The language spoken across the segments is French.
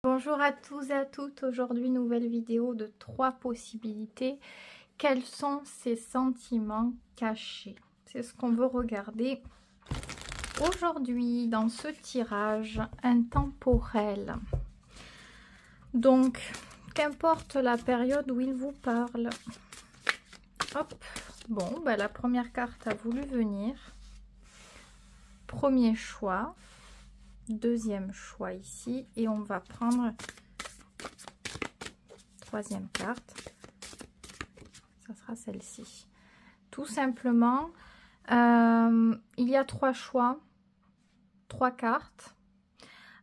Bonjour à tous et à toutes, aujourd'hui nouvelle vidéo de 3 possibilités. Quels sont ces sentiments cachés? C'est ce qu'on veut regarder aujourd'hui dans ce tirage intemporel. Donc, qu'importe la période où il vous parle. Hop, bon, ben, la première carte a voulu venir. Premier choix. Deuxième choix ici et on va prendre troisième carte, ça sera celle-ci. Tout simplement, il y a 3 choix, 3 cartes.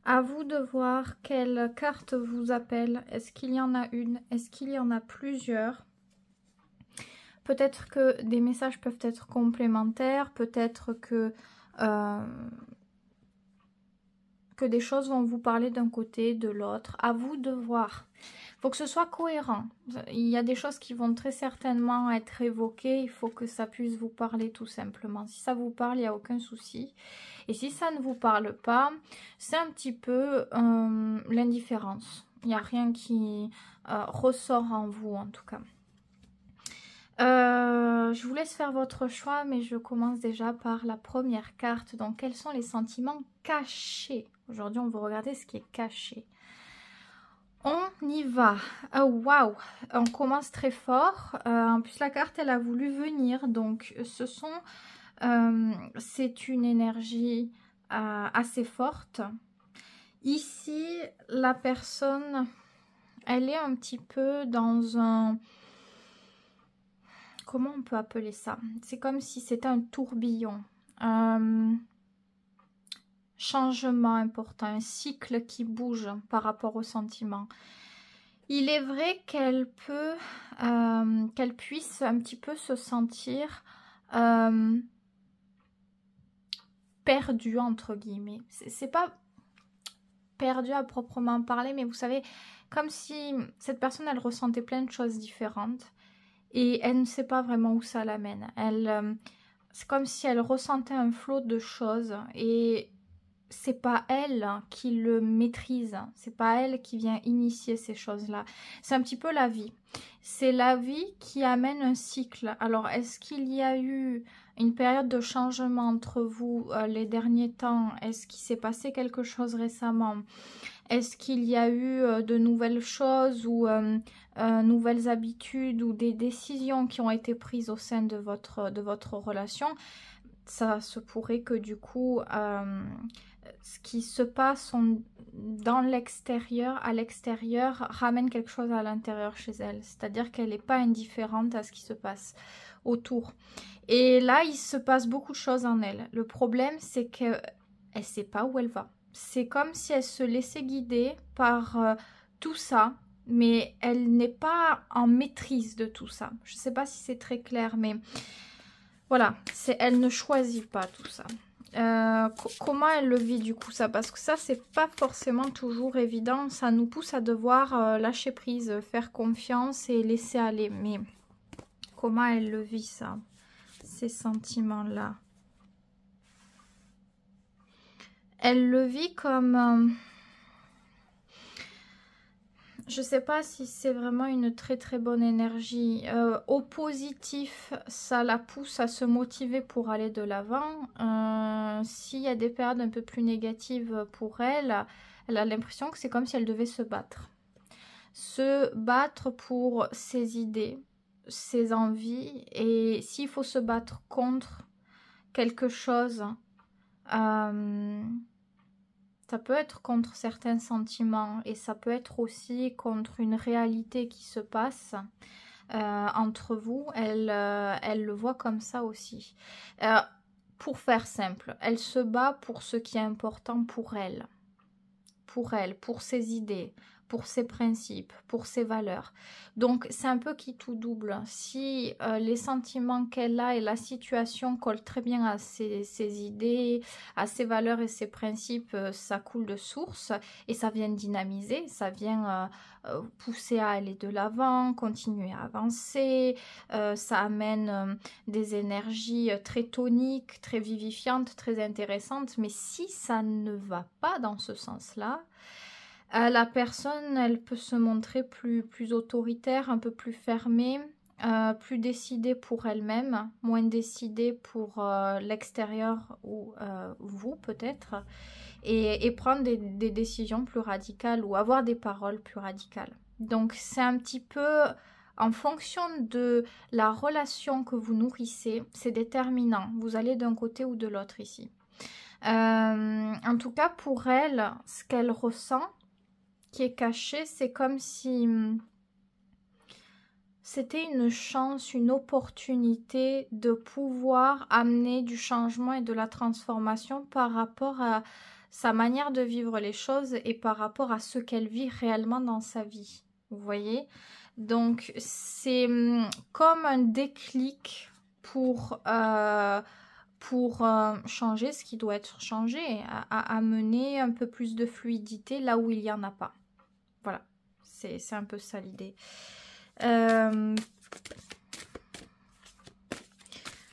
À vous de voir quelle carte vous appelle. Est-ce qu'il y en a une? Est-ce qu'il y en a plusieurs? Peut-être que des messages peuvent être complémentaires, peut-être que des choses vont vous parler d'un côté, de l'autre. À vous de voir. Il faut que ce soit cohérent. Il y a des choses qui vont très certainement être évoquées. Il faut que ça puisse vous parler tout simplement. Si ça vous parle, il n'y a aucun souci. Et si ça ne vous parle pas, c'est un petit peu l'indifférence. Il n'y a rien qui ressort en vous en tout cas. Je vous laisse faire votre choix, mais je commence déjà par la première carte. Donc, quels sont les sentiments cachés? Aujourd'hui, on va regarder ce qui est caché. On y va. Oh, waouh! On commence très fort. En plus, la carte, elle a voulu venir. Donc, c'est une énergie assez forte. Ici, la personne, elle est un petit peu dans un... Comment on peut appeler ça? C'est comme si c'était un tourbillon. Changement important, un cycle qui bouge par rapport aux sentiments. Il est vrai qu'elle puisse un petit peu se sentir perdue, entre guillemets. C'est pas perdue à proprement parler, mais vous savez, comme si cette personne, elle ressentait plein de choses différentes. Et elle ne sait pas vraiment où ça l'amène. C'est comme si elle ressentait un flot de choses et c'est pas elle qui le maîtrise. C'est pas elle qui vient initier ces choses-là. C'est un petit peu la vie. C'est la vie qui amène un cycle. Alors, est-ce qu'il y a eu une période de changement entre vous les derniers temps? Est-ce qu'il s'est passé quelque chose récemment? Est-ce qu'il y a eu de nouvelles choses ou nouvelles habitudes ou des décisions qui ont été prises au sein de votre relation? Ça se pourrait que du coup, ce qui se passe dans l'extérieur, à l'extérieur, ramène quelque chose à l'intérieur chez elle. C'est-à-dire qu'elle n'est pas indifférente à ce qui se passe autour. Et là, il se passe beaucoup de choses en elle. Le problème, c'est qu'elle ne sait pas où elle va. C'est comme si elle se laissait guider par tout ça, mais elle n'est pas en maîtrise de tout ça. Je ne sais pas si c'est très clair, mais voilà, elle ne choisit pas tout ça. Comment elle le vit du coup ça? Parce que ça, c'est pas forcément toujours évident. Ça nous pousse à devoir lâcher prise, faire confiance et laisser aller. Mais comment elle le vit ça? Ces sentiments-là. Elle le vit comme... je ne sais pas si c'est vraiment une très très bonne énergie. Au positif, ça la pousse à se motiver pour aller de l'avant. S'il y a des périodes un peu plus négatives pour elle, elle a l'impression que c'est comme si elle devait se battre. Se battre pour ses idées, ses envies. Et s'il faut se battre contre quelque chose... ça peut être contre certains sentiments et ça peut être aussi contre une réalité qui se passe entre vous. Elle le voit comme ça aussi. Pour faire simple, elle se bat pour ce qui est important pour elle, pour ses idées, pour ses principes, pour ses valeurs. Donc, c'est un peu qui tout double. Si les sentiments qu'elle a et la situation collent très bien à ses idées, à ses valeurs et ses principes, ça coule de source et ça vient dynamiser, ça vient pousser à aller de l'avant, continuer à avancer. Ça amène des énergies très toniques, très vivifiantes, très intéressantes. Mais si ça ne va pas dans ce sens-là, La personne, elle peut se montrer plus autoritaire, un peu plus fermée, plus décidée pour elle-même, moins décidée pour l'extérieur ou vous peut-être, et prendre des décisions plus radicales ou avoir des paroles plus radicales. Donc c'est un petit peu en fonction de la relation que vous nourrissez, c'est déterminant. Vous allez d'un côté ou de l'autre ici. En tout cas pour elle, ce qu'elle ressent, qui est caché, c'est comme si c'était une chance, une opportunité de pouvoir amener du changement et de la transformation par rapport à sa manière de vivre les choses et par rapport à ce qu'elle vit réellement dans sa vie. Vous voyez? Donc c'est comme un déclic pour changer ce qui doit être changé, à amener un peu plus de fluidité là où il n'y en a pas. Voilà, c'est un peu ça l'idée.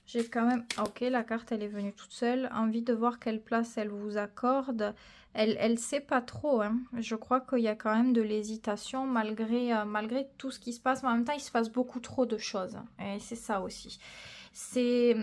J'ai quand même... Ok, la carte, elle est venue toute seule. Envie de voir quelle place elle vous accorde. Elle sait pas trop. Hein. Je crois qu'il y a quand même de l'hésitation malgré tout ce qui se passe. Mais en même temps, il se passe beaucoup trop de choses. Et c'est ça aussi. C'est...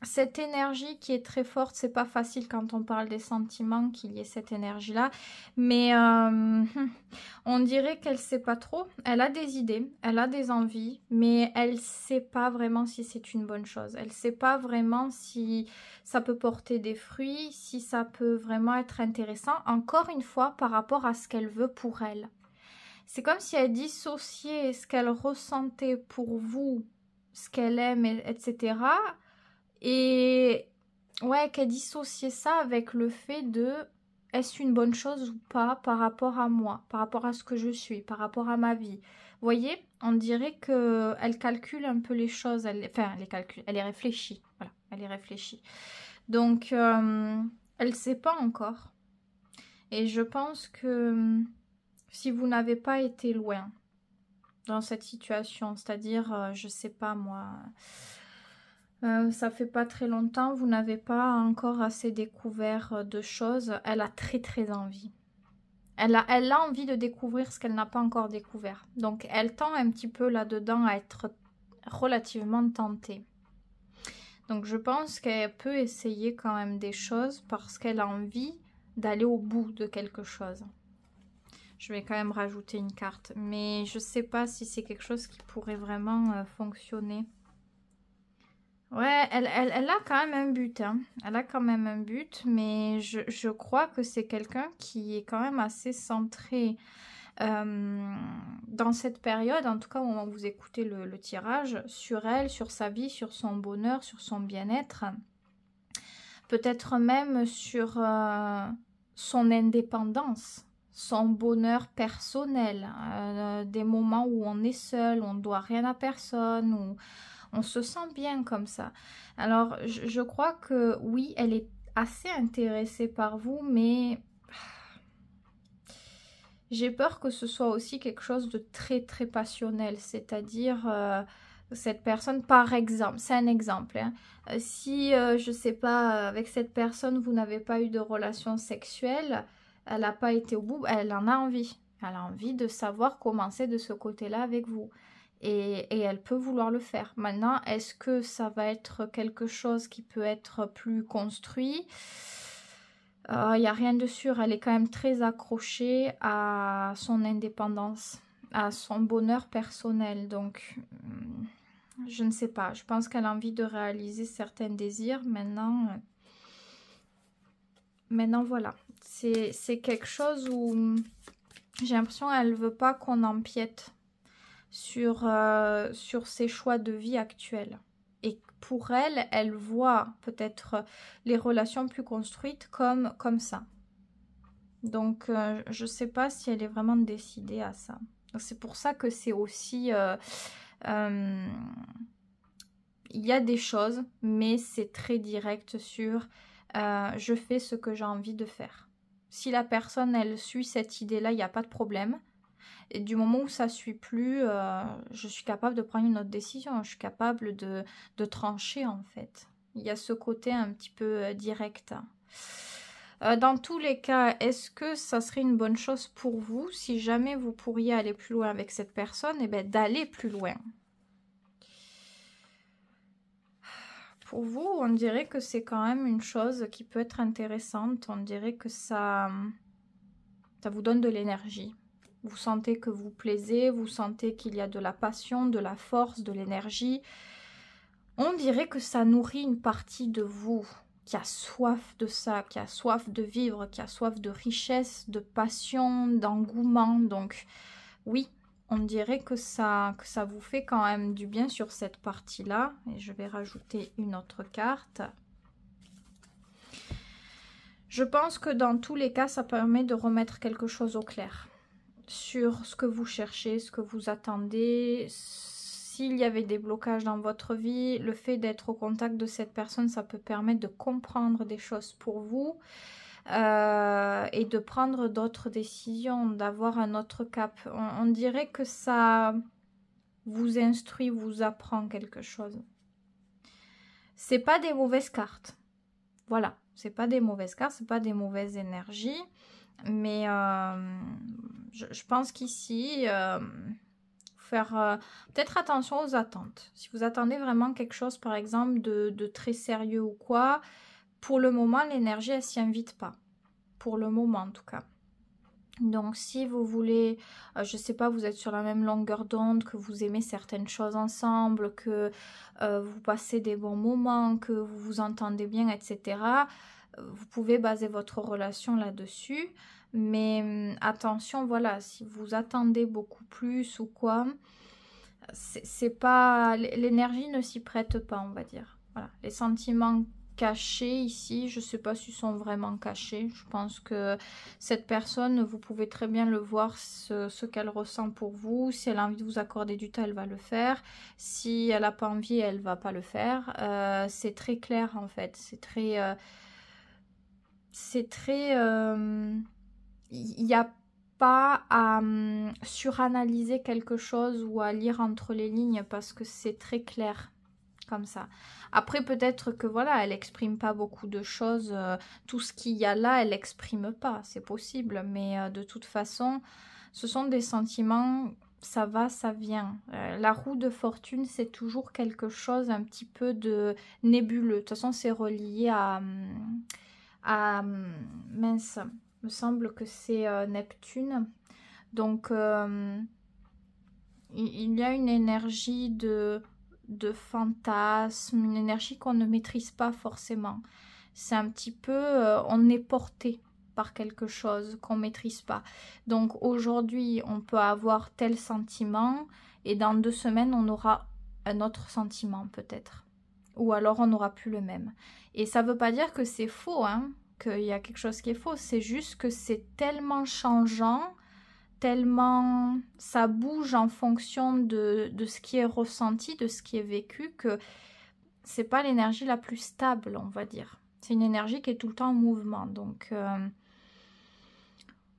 Cette énergie qui est très forte, c'est pas facile quand on parle des sentiments qu'il y ait cette énergie-là, mais on dirait qu'elle sait pas trop. Elle a des idées, elle a des envies, mais elle sait pas vraiment si c'est une bonne chose. Elle sait pas vraiment si ça peut porter des fruits, si ça peut vraiment être intéressant, encore une fois, par rapport à ce qu'elle veut pour elle. C'est comme si elle dissociait ce qu'elle ressentait pour vous, ce qu'elle aime, etc., et ouais, qu'elle dissociait ça avec le fait de est-ce une bonne chose ou pas par rapport à moi, par rapport à ce que je suis, par rapport à ma vie. Vous voyez, on dirait qu'elle calcule un peu les choses, enfin elle les calcule, elle les réfléchit, voilà, elle les réfléchit. Donc elle ne sait pas encore. Et je pense que si vous n'avez pas été loin dans cette situation, c'est-à-dire, je sais pas moi... ça fait pas très longtemps, vous n'avez pas encore assez découvert de choses. Elle a très envie. Elle a envie de découvrir ce qu'elle n'a pas encore découvert. Donc elle tend un petit peu là-dedans à être relativement tentée. Donc je pense qu'elle peut essayer quand même des choses parce qu'elle a envie d'aller au bout de quelque chose. Je vais quand même rajouter une carte. Mais je sais pas si c'est quelque chose qui pourrait vraiment fonctionner. Ouais, elle a quand même un but, hein. Elle a quand même un but, mais je crois que c'est quelqu'un qui est quand même assez centré dans cette période, en tout cas au moment où vous écoutez le tirage, sur elle, sur sa vie, sur son bonheur, sur son bien-être. Peut-être même sur son indépendance, son bonheur personnel, des moments où on est seul, où on ne doit rien à personne, où... On se sent bien comme ça. Alors, je crois que oui, elle est assez intéressée par vous, mais j'ai peur que ce soit aussi quelque chose de très passionnel. C'est-à-dire, cette personne, par exemple, c'est un exemple. Hein, si, je sais pas, avec cette personne, vous n'avez pas eu de relation sexuelle, elle n'a pas été au bout, elle en a envie. Elle a envie de savoir comment c'est de ce côté-là avec vous. Et elle peut vouloir le faire. Maintenant, est-ce que ça va être quelque chose qui peut être plus construit? Il n'y a rien de sûr. Elle est quand même très accrochée à son indépendance, à son bonheur personnel. Donc, je ne sais pas. Je pense qu'elle a envie de réaliser certains désirs. Maintenant, voilà. C'est quelque chose où j'ai l'impression qu'elle ne veut pas qu'on empiète sur ses choix de vie actuels. Et pour elle, elle voit peut-être les relations plus construites comme ça. Donc, je ne sais pas si elle est vraiment décidée à ça. C'est pour ça que c'est aussi... il y a des choses, mais c'est très direct sur je fais ce que j'ai envie de faire. Si la personne, elle suit cette idée-là, il n'y a pas de problème. Et du moment où ça ne suit plus, je suis capable de prendre une autre décision. Je suis capable de trancher, en fait. Il y a ce côté un petit peu direct. Dans tous les cas, est-ce que ça serait une bonne chose pour vous, si jamais vous pourriez aller plus loin avec cette personne, et bien d'aller plus loin? Pour vous, on dirait que c'est quand même une chose qui peut être intéressante. On dirait que ça vous donne de l'énergie. Vous sentez que vous plaisez, vous sentez qu'il y a de la passion, de la force, de l'énergie. On dirait que ça nourrit une partie de vous qui a soif de ça, qui a soif de vivre, qui a soif de richesse, de passion, d'engouement. Donc oui, on dirait que ça vous fait quand même du bien sur cette partie-là. Et je vais rajouter une autre carte. Je pense que dans tous les cas, ça permet de remettre quelque chose au clair sur ce que vous cherchez, ce que vous attendez. S'il y avait des blocages dans votre vie, le fait d'être au contact de cette personne, ça peut permettre de comprendre des choses pour vous et de prendre d'autres décisions, d'avoir un autre cap. On dirait que ça vous instruit, vous apprend quelque chose. C'est pas des mauvaises cartes. Voilà, c'est pas des mauvaises cartes, c'est pas des mauvaises énergies. Mais je pense qu'ici, faire peut-être attention aux attentes. Si vous attendez vraiment quelque chose, par exemple, de très sérieux ou quoi, pour le moment, l'énergie, elle s'y invite pas. Pour le moment, en tout cas. Donc, si vous voulez, je sais pas, vous êtes sur la même longueur d'onde, que vous aimez certaines choses ensemble, que vous passez des bons moments, que vous vous entendez bien, etc., vous pouvez baser votre relation là-dessus. Mais attention, voilà, si vous attendez beaucoup plus ou quoi, c'est pas, l'énergie ne s'y prête pas, on va dire. Voilà, les sentiments cachés ici, je sais pas s'ils sont vraiment cachés. Je pense que cette personne, vous pouvez très bien le voir, ce qu'elle ressent pour vous. Si elle a envie de vous accorder du temps, elle va le faire. Si elle n'a pas envie, elle va pas le faire. C'est très clair en fait. Il n'y a pas à suranalyser quelque chose ou à lire entre les lignes parce que c'est très clair comme ça. Après, peut-être que voilà, elle exprime pas beaucoup de choses. Tout ce qu'il y a là, elle exprime pas. C'est possible. Mais de toute façon, ce sont des sentiments, ça va, ça vient. La roue de fortune, c'est toujours quelque chose un petit peu de nébuleux. De toute façon, c'est relié à mince. Il me semble que c'est Neptune. Donc, il y a une énergie de fantasme, une énergie qu'on ne maîtrise pas forcément. C'est un petit peu, on est porté par quelque chose qu'on ne maîtrise pas. Donc aujourd'hui, on peut avoir tel sentiment et dans 2 semaines, on aura un autre sentiment peut-être. Ou alors on n'aura plus le même. Et ça ne veut pas dire que c'est faux, hein, qu'il y a quelque chose qui est faux. C'est juste que c'est tellement changeant, tellement ça bouge en fonction de ce qui est ressenti, de ce qui est vécu, que c'est pas l'énergie la plus stable, on va dire. C'est une énergie qui est tout le temps en mouvement. Donc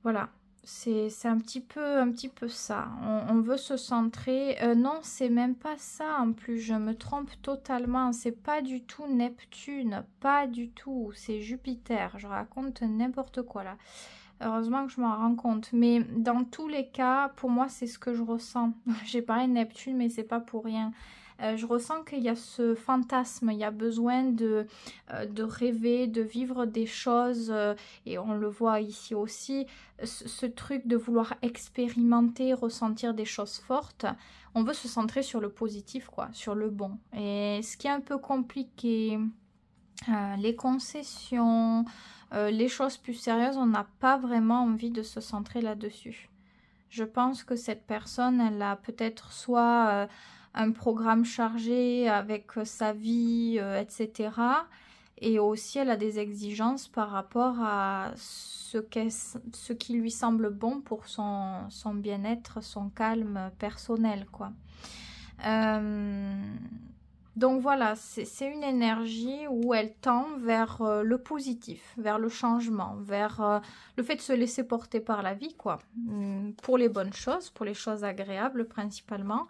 voilà, c'est un petit peu ça. On veut se centrer. Non, c'est même pas ça en plus. Je me trompe totalement. C'est pas du tout Neptune, pas du tout. C'est Jupiter. Je raconte n'importe quoi là. Heureusement que je m'en rends compte. Mais dans tous les cas, pour moi, c'est ce que je ressens. J'ai parlé de Neptune, mais c'est pas pour rien. Je ressens qu'il y a ce fantasme, il y a besoin de rêver, de vivre des choses, et on le voit ici aussi, ce truc de vouloir expérimenter, ressentir des choses fortes. On veut se centrer sur le positif, quoi, sur le bon. Et ce qui est un peu compliqué, les concessions, les choses plus sérieuses, on n'a pas vraiment envie de se centrer là-dessus. Je pense que cette personne, elle a peut-être soit un programme chargé avec sa vie, etc. Et aussi, elle a des exigences par rapport à ce qui lui semble bon pour son bien-être, son calme personnel, quoi. Donc voilà, c'est une énergie où elle tend vers le positif, vers le changement, vers le fait de se laisser porter par la vie, quoi. Pour les bonnes choses, pour les choses agréables principalement.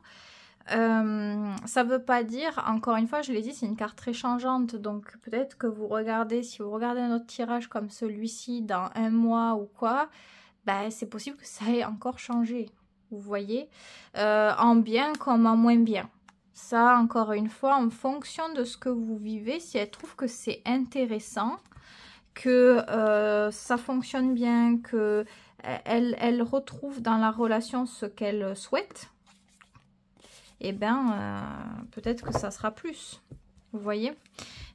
Ça veut pas dire, encore une fois, je l'ai dit, c'est une carte très changeante. Donc peut-être que vous regardez, si vous regardez un autre tirage comme celui-ci dans un mois ou quoi, ben, c'est possible que ça ait encore changé. Vous voyez, en bien comme en moins bien. Ça, encore une fois, en fonction de ce que vous vivez, si elle trouve que c'est intéressant, que ça fonctionne bien, que elle retrouve dans la relation ce qu'elle souhaite, et peut-être que ça sera plus. Vous voyez?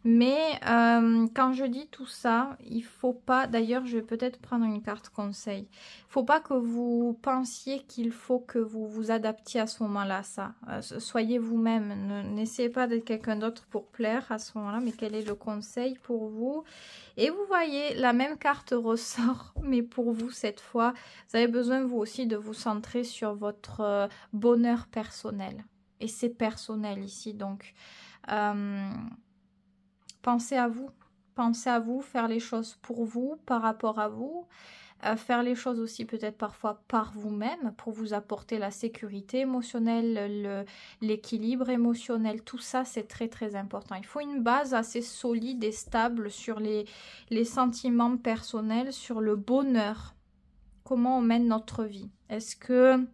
Mais quand je dis tout ça, il faut pas... D'ailleurs, je vais peut-être prendre une carte conseil. Il faut pas que vous pensiez qu'il faut que vous vous adaptiez à ce moment-là, ça. Soyez vous-même. N'essayez pas d'être quelqu'un d'autre pour plaire à ce moment-là, mais quel est le conseil pour vous? Et vous voyez, la même carte ressort, mais pour vous cette fois. Vous avez besoin, vous aussi, de vous centrer sur votre bonheur personnel. Et c'est personnel ici, donc... pensez à vous, faire les choses pour vous, par rapport à vous, faire les choses aussi peut-être parfois par vous-même, pour vous apporter la sécurité émotionnelle, l'équilibre émotionnel, tout ça c'est très très important. Il faut une base assez solide et stable sur les sentiments personnels, sur le bonheur, comment on mène notre vie. Est-ce que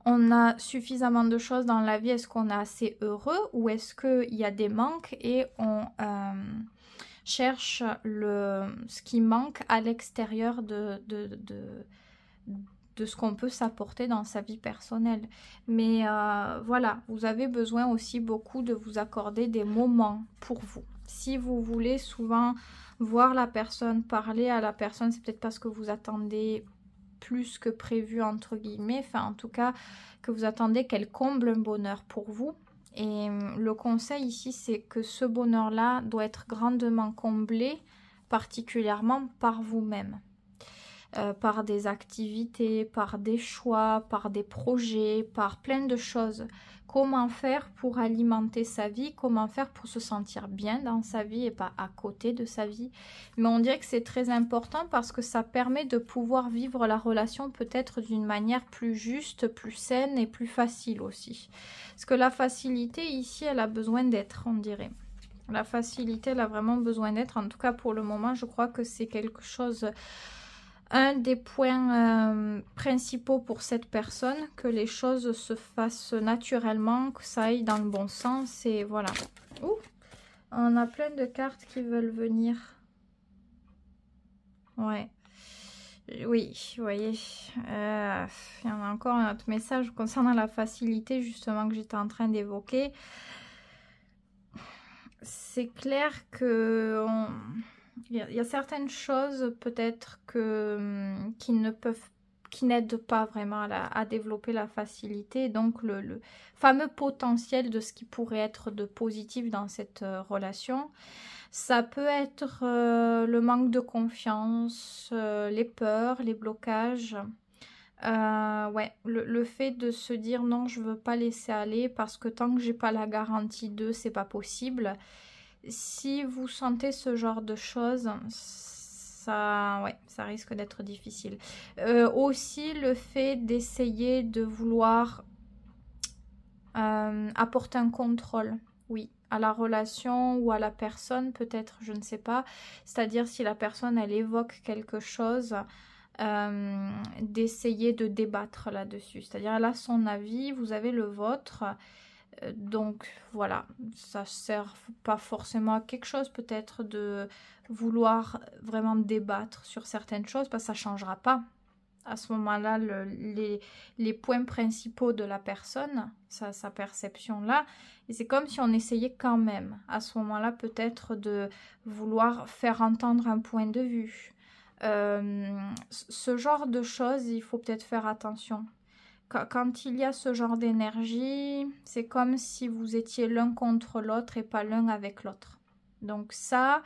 on a suffisamment de choses dans la vie, est-ce qu'on est assez heureux ou est-ce qu'il y a des manques et on cherche ce qui manque à l'extérieur de ce qu'on peut s'apporter dans sa vie personnelle. Mais voilà, vous avez besoin aussi beaucoup de vous accorder des moments pour vous. Si vous voulez souvent voir la personne, parler à la personne, c'est peut-être parce que vous attendez plus que prévu entre guillemets, enfin en tout cas que vous attendez qu'elle comble un bonheur pour vous. Et le conseil ici c'est que ce bonheur là doit être grandement comblé, particulièrement par vous-même, par des activités, par des choix, par des projets, par plein de choses. Comment faire pour alimenter sa vie, comment faire pour se sentir bien dans sa vie et pas à côté de sa vie. Mais on dirait que c'est très important parce que ça permet de pouvoir vivre la relation peut-être d'une manière plus juste, plus saine et plus facile aussi. Parce que la facilité ici, elle a besoin d'être, on dirait. La facilité, elle a vraiment besoin d'être. En tout cas, pour le moment, je crois que c'est quelque chose... un des points principaux pour cette personne, que les choses se fassent naturellement, que ça aille dans le bon sens et voilà. Ouh, on a plein de cartes qui veulent venir. Ouais. Oui, vous voyez. Il y en a encore un autre message concernant la facilité justement que j'étais en train d'évoquer. C'est clair que... Il y a certaines choses peut-être qui n'aident pas vraiment à développer la facilité. Donc le fameux potentiel de ce qui pourrait être de positif dans cette relation. Ça peut être le manque de confiance, les peurs, les blocages. Ouais, le fait de se dire non, je veux pas laisser aller parce que tant que j'ai pas la garantie d'eux, c'est pas possible. Si vous sentez ce genre de choses, ça risque d'être difficile. Aussi, le fait d'essayer de vouloir apporter un contrôle, oui, à la relation ou à la personne, peut-être, je ne sais pas. C'est-à-dire si la personne, elle évoque quelque chose, d'essayer de débattre là-dessus. C'est-à-dire, elle a son avis, vous avez le vôtre. Donc voilà, ça sert pas forcément à quelque chose peut-être de vouloir vraiment débattre sur certaines choses parce que ça changera pas à ce moment-là les points principaux de la personne, sa perception là, et c'est comme si on essayait quand même à ce moment-là peut-être de vouloir faire entendre un point de vue. Ce genre de choses, il faut peut-être faire attention. Quand il y a ce genre d'énergie, c'est comme si vous étiez l'un contre l'autre et pas l'un avec l'autre. Donc ça,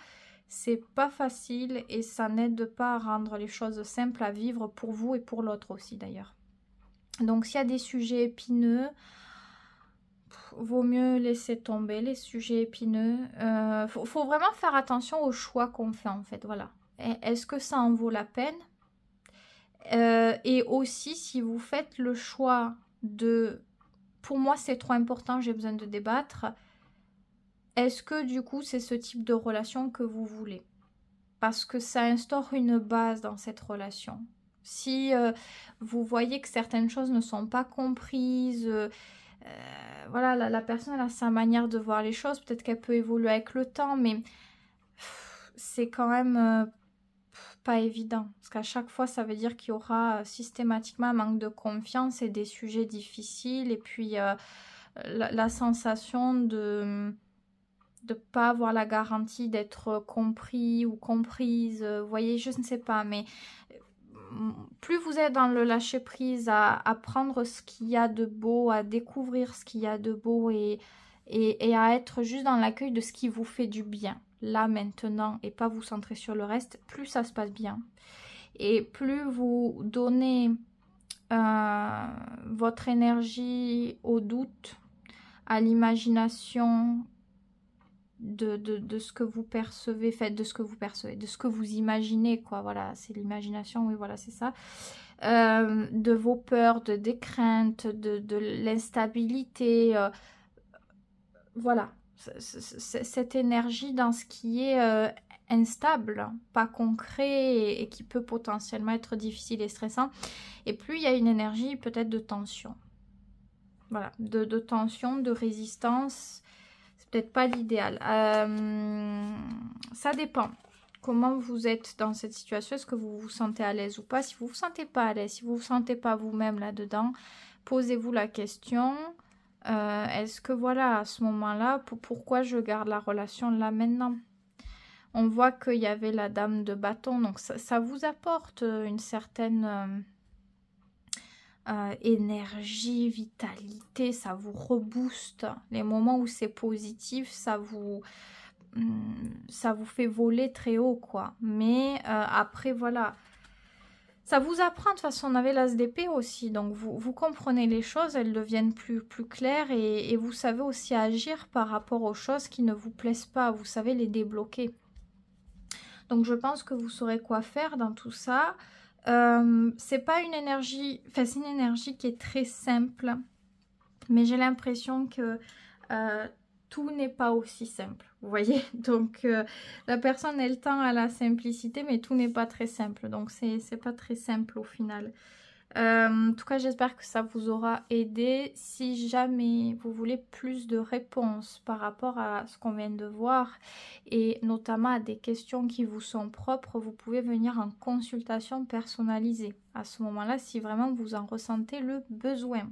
c'est pas facile et ça n'aide pas à rendre les choses simples à vivre pour vous et pour l'autre aussi d'ailleurs. Donc s'il y a des sujets épineux, vaut mieux laisser tomber les sujets épineux. Faut vraiment faire attention aux choix qu'on fait en fait, voilà. Est-ce que ça en vaut la peine ? Et aussi, si vous faites le choix de pour moi c'est trop important, j'ai besoin de débattre. Est-ce que du coup c'est ce type de relation que vous voulez? Parce que ça instaure une base dans cette relation. Si vous voyez que certaines choses ne sont pas comprises, voilà, la personne elle a sa manière de voir les choses, peut-être qu'elle peut évoluer avec le temps, mais c'est quand même pas évident. Parce qu'à chaque fois, ça veut dire qu'il y aura systématiquement un manque de confiance et des sujets difficiles, et puis la sensation de pas avoir la garantie d'être compris ou comprise, vous voyez, je ne sais pas, mais plus vous êtes dans le lâcher prise, à prendre ce qu'il y a de beau, à découvrir ce qu'il y a de beau et à être juste dans l'accueil de ce qui vous fait du bien, là maintenant, et pas vous centrer sur le reste, plus ça se passe bien. Et plus vous donnez votre énergie au doute, à l'imagination, de ce que vous percevez, de ce que vous imaginez, quoi, voilà, c'est l'imagination, oui, voilà, c'est ça, de vos peurs, des craintes, de l'instabilité, voilà, cette énergie dans ce qui est instable, pas concret et qui peut potentiellement être difficile et stressant, et plus il y a une énergie peut-être de tension, voilà, de tension, de résistance. Peut-être pas l'idéal. Ça dépend. Comment vous êtes dans cette situation? Est-ce que vous vous sentez à l'aise ou pas? Si vous vous sentez pas à l'aise, si vous vous sentez pas vous-même là-dedans, posez-vous la question. Est-ce que voilà, à ce moment-là, pourquoi je garde la relation là maintenant? On voit qu'il y avait la dame de bâton, donc ça vous apporte une certaine énergie, vitalité, ça vous rebooste. Les moments où c'est positif, ça vous fait voler très haut, quoi. Mais après, voilà, ça vous apprend. De toute façon, on avait l'as d'épée aussi, donc vous comprenez les choses, elles deviennent plus claires, et vous savez aussi agir par rapport aux choses qui ne vous plaisent pas, vous savez les débloquer. Donc je pense que vous saurez quoi faire dans tout ça. C'est pas une énergie, enfin c'est une énergie qui est très simple, mais j'ai l'impression que tout n'est pas aussi simple, vous voyez. Donc la personne elle tend à la simplicité, mais tout n'est pas très simple, donc c'est pas très simple au final. En tout cas, j'espère que ça vous aura aidé. Si jamais vous voulez plus de réponses par rapport à ce qu'on vient de voir, et notamment à des questions qui vous sont propres, vous pouvez venir en consultation personnalisée à ce moment-là, si vraiment vous en ressentez le besoin.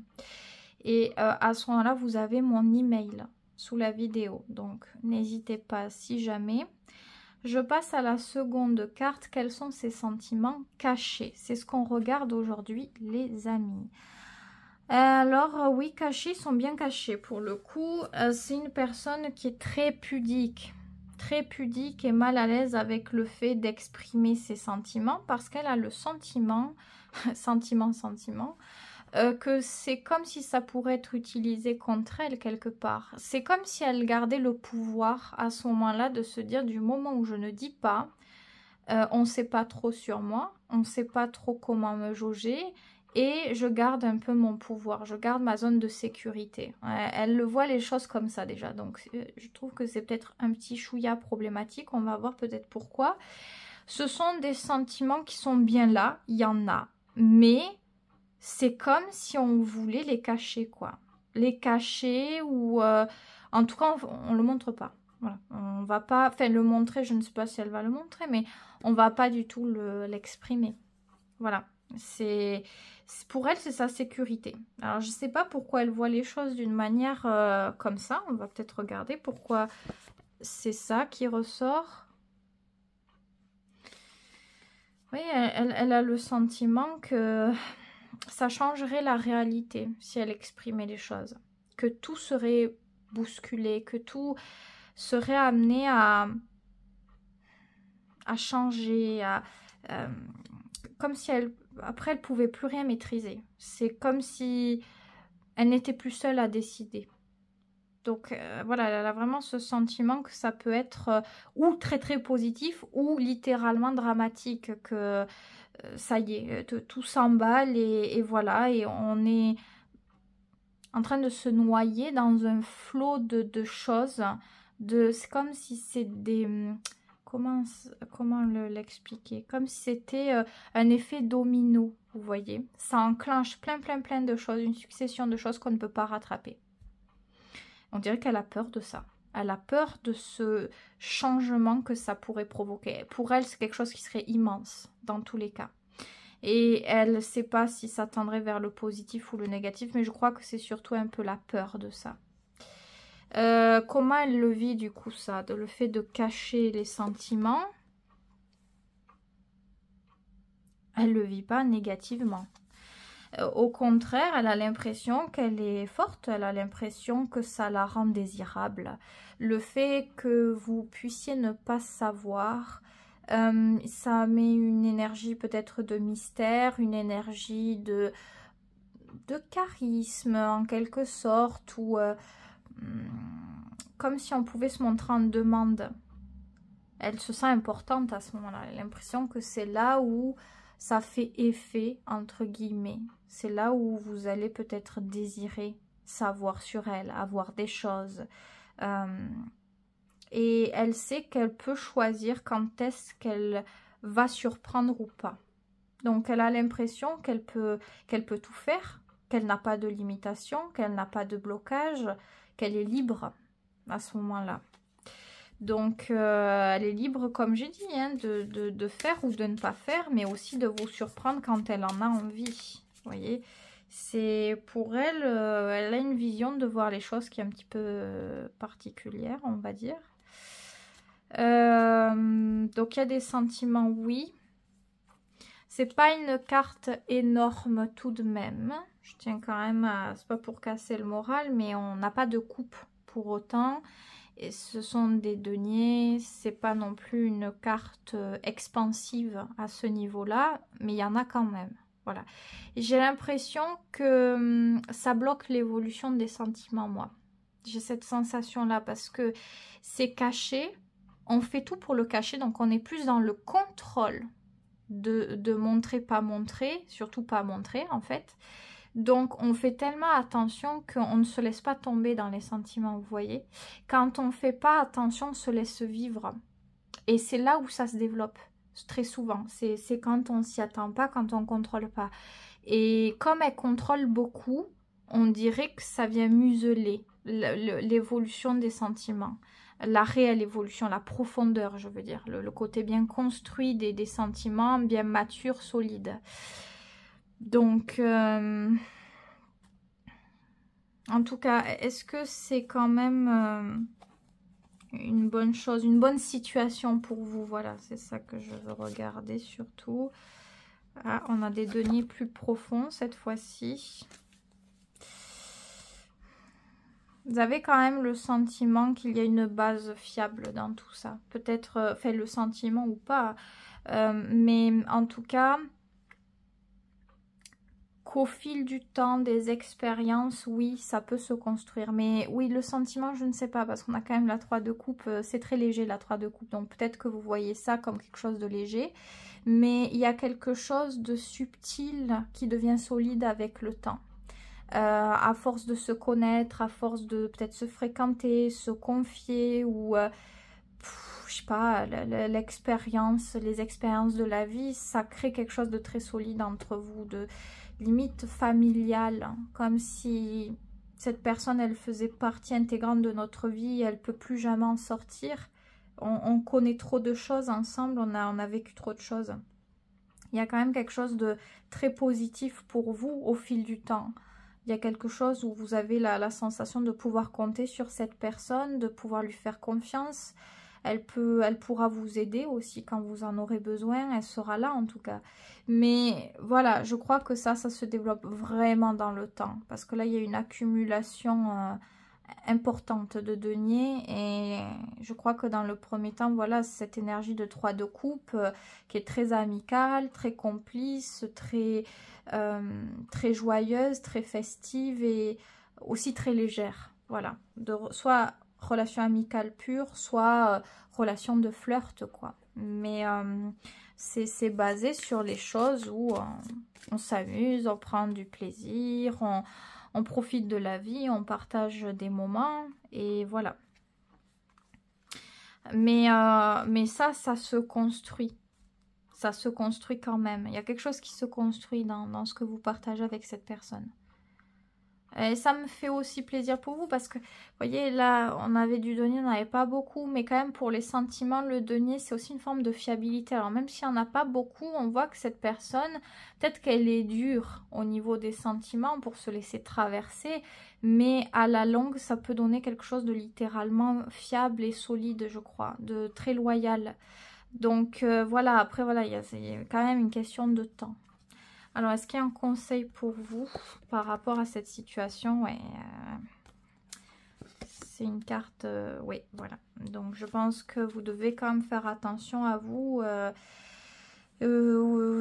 Et à ce moment-là, vous avez mon email sous la vidéo, donc n'hésitez pas si jamais. Je passe à la seconde carte. Quels sont ces sentiments cachés? C'est ce qu'on regarde aujourd'hui, les amis. Alors, oui, cachés, ils sont bien cachés pour le coup. C'est une personne qui est très pudique et mal à l'aise avec le fait d'exprimer ses sentiments, parce qu'elle a le sentiment, que c'est comme si ça pourrait être utilisé contre elle quelque part. C'est comme si elle gardait le pouvoir à ce moment-là de se dire, du moment où je ne dis pas, on ne sait pas trop sur moi, on ne sait pas trop comment me jauger, et je garde un peu mon pouvoir, je garde ma zone de sécurité. Elle le voit les choses comme ça déjà, donc je trouve que c'est peut-être un petit chouïa problématique, on va voir peut-être pourquoi. Ce sont des sentiments qui sont bien là, il y en a, mais c'est comme si on voulait les cacher, quoi. Les cacher, ou en tout cas on le montre pas. Voilà. On va pas, enfin le montrer, je ne sais pas si elle va le montrer, mais on va pas du tout l'exprimer. Voilà. Pour elle, c'est sa sécurité. Alors je sais pas pourquoi elle voit les choses d'une manière comme ça. On va peut-être regarder pourquoi c'est ça qui ressort. Oui, elle a le sentiment que ça changerait la réalité si elle exprimait les choses. Que tout serait bousculé, que tout serait amené à changer, comme si après elle pouvait plus rien maîtriser. C'est comme si elle n'était plus seule à décider. Donc voilà, elle a vraiment ce sentiment que ça peut être ou très très positif ou littéralement dramatique, que ça y est, tout s'emballe et voilà, et on est en train de se noyer dans un flot de choses. C'est comme si c'est des... Comment l'expliquer? Comme si c'était un effet domino, vous voyez. Ça enclenche plein de choses, une succession de choses qu'on ne peut pas rattraper. On dirait qu'elle a peur de ça. Elle a peur de ce changement que ça pourrait provoquer. Pour elle, c'est quelque chose qui serait immense, dans tous les cas. Et elle ne sait pas si ça tendrait vers le positif ou le négatif, mais je crois que c'est surtout un peu la peur de ça. Comment elle le vit du coup ça, le fait de cacher les sentiments? Elle le vit pas négativement. Au contraire, elle a l'impression qu'elle est forte, elle a l'impression que ça la rend désirable. Le fait que vous puissiez ne pas savoir, ça met une énergie peut-être de mystère, une énergie de charisme en quelque sorte, ou comme si on pouvait se montrer en demande. Elle se sent importante à ce moment-là. Elle a l'impression que c'est là où ça fait effet, entre guillemets. C'est là où vous allez peut-être désirer savoir sur elle, avoir des choses. Et elle sait qu'elle peut choisir quand est-ce qu'elle va surprendre ou pas. Donc elle a l'impression qu'elle peut tout faire, qu'elle n'a pas de limitation, qu'elle n'a pas de blocage, qu'elle est libre à ce moment-là. Donc elle est libre, comme j'ai dit, hein, de faire ou de ne pas faire, mais aussi de vous surprendre quand elle en a envie. Vous voyez, c'est pour elle, elle a une vision de voir les choses qui est un petit peu particulière, on va dire. Donc il y a des sentiments, oui. C'est pas une carte énorme tout de même. Je tiens quand même à... C'est pas pour casser le moral, mais on n'a pas de coupe pour autant. Et ce sont des deniers. C'est pas non plus une carte expansive à ce niveau-là, mais il y en a quand même. Voilà. J'ai l'impression que ça bloque l'évolution des sentiments, moi. J'ai cette sensation-là parce que c'est caché. On fait tout pour le cacher, donc on est plus dans le contrôle de montrer, pas montrer, surtout pas montrer en fait. Donc on fait tellement attention qu'on ne se laisse pas tomber dans les sentiments, vous voyez. Quand on fait pas attention, on se laisse vivre. Et c'est là où ça se développe, très souvent. C'est quand on s'y attend pas, quand on contrôle pas. Et comme elle contrôle beaucoup, on dirait que ça vient museler l'évolution des sentiments. La réelle évolution, la profondeur, je veux dire, le côté bien construit des sentiments, bien mature, solide. Donc, en tout cas, est-ce que c'est quand même une bonne chose, une bonne situation pour vous? Voilà, c'est ça que je veux regarder surtout. Ah, on a des deniers plus profonds cette fois-ci. Vous avez quand même le sentiment qu'il y a une base fiable dans tout ça. Peut-être, fait le sentiment ou pas. Mais en tout cas, qu'au fil du temps, des expériences, oui, ça peut se construire. Mais oui, le sentiment, je ne sais pas, parce qu'on a quand même la 3 de coupe. C'est très léger, la 3 de coupe. Donc peut-être que vous voyez ça comme quelque chose de léger. Mais il y a quelque chose de subtil qui devient solide avec le temps. À force de se connaître, à force de peut-être se fréquenter, se confier ou je sais pas, l'expérience, les expériences de la vie, ça crée quelque chose de très solide entre vous, de limite familial, hein, comme si cette personne, elle faisait partie intégrante de notre vie, elle peut plus jamais en sortir. On connaît trop de choses ensemble, on a vécu trop de choses. Il y a quand même quelque chose de très positif pour vous au fil du temps. Il y a quelque chose où vous avez la sensation de pouvoir compter sur cette personne, de pouvoir lui faire confiance. Elle pourra vous aider aussi quand vous en aurez besoin. Elle sera là en tout cas. Mais voilà, je crois que ça se développe vraiment dans le temps. Parce que là, il y a une accumulation importante de deniers. Et je crois que dans le premier temps, voilà, cette énergie de 3 de coupe qui est très amicale, très complice, très joyeuse, très festive et aussi très légère. Voilà, soit relation amicale pure, soit relation de flirt, quoi. Mais c'est basé sur les choses où on s'amuse, on prend du plaisir, on profite de la vie, on partage des moments, et voilà. Mais ça se construit. Ça se construit quand même. Il y a quelque chose qui se construit dans ce que vous partagez avec cette personne. Et ça me fait aussi plaisir pour vous parce que, vous voyez, là, on avait du denier, on n'avait pas beaucoup, mais quand même pour les sentiments, le denier, c'est aussi une forme de fiabilité. Alors même s'il n'y en a pas beaucoup, on voit que cette personne, peut-être qu'elle est dure au niveau des sentiments pour se laisser traverser, mais à la longue, ça peut donner quelque chose de littéralement fiable et solide, je crois, de très loyal. Donc voilà, après voilà, il y a quand même une question de temps. Alors, est-ce qu'il y a un conseil pour vous par rapport à cette situation? Ouais, c'est une carte... oui, voilà. Donc, je pense que vous devez quand même faire attention à vous.